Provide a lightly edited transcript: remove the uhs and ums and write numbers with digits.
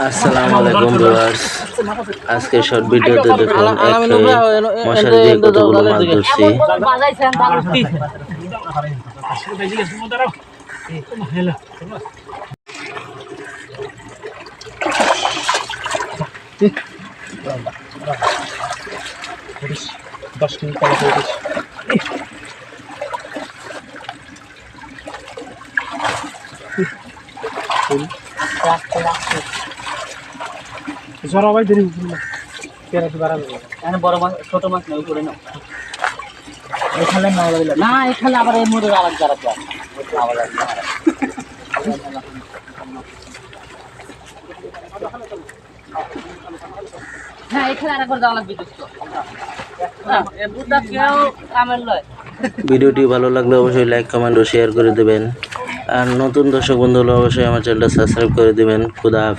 আসসালামু আলাইকুম ভিউয়ার্স, আজকে শর্ট ভিডিওতে দেখুন মশারি দিয়ে কতগুলো মাছ ধরছি। জরাবাই দেরি কেরাটি বাড়াবে এখানে বড় মাছ ছোট মাছ নয় করে নাও এখানে নাও লাগলে না এখানে আবার এই মোড়ে আলাদা জায়গা আবার হ্যাঁ এখানে আরেকবার যাওয়া লাগবে দোস্ত এই বুটা কেউ কামের লয়। ভিডিওটি ভালো লাগলে অবশ্যই লাইক কমেন্ট ও শেয়ার করে দেবেন, আর নতুন দর্শক বন্ধু হলে অবশ্যই আমার চ্যানেলটা সাবস্ক্রাইব করে দেবেন। খুদা হাফেজ।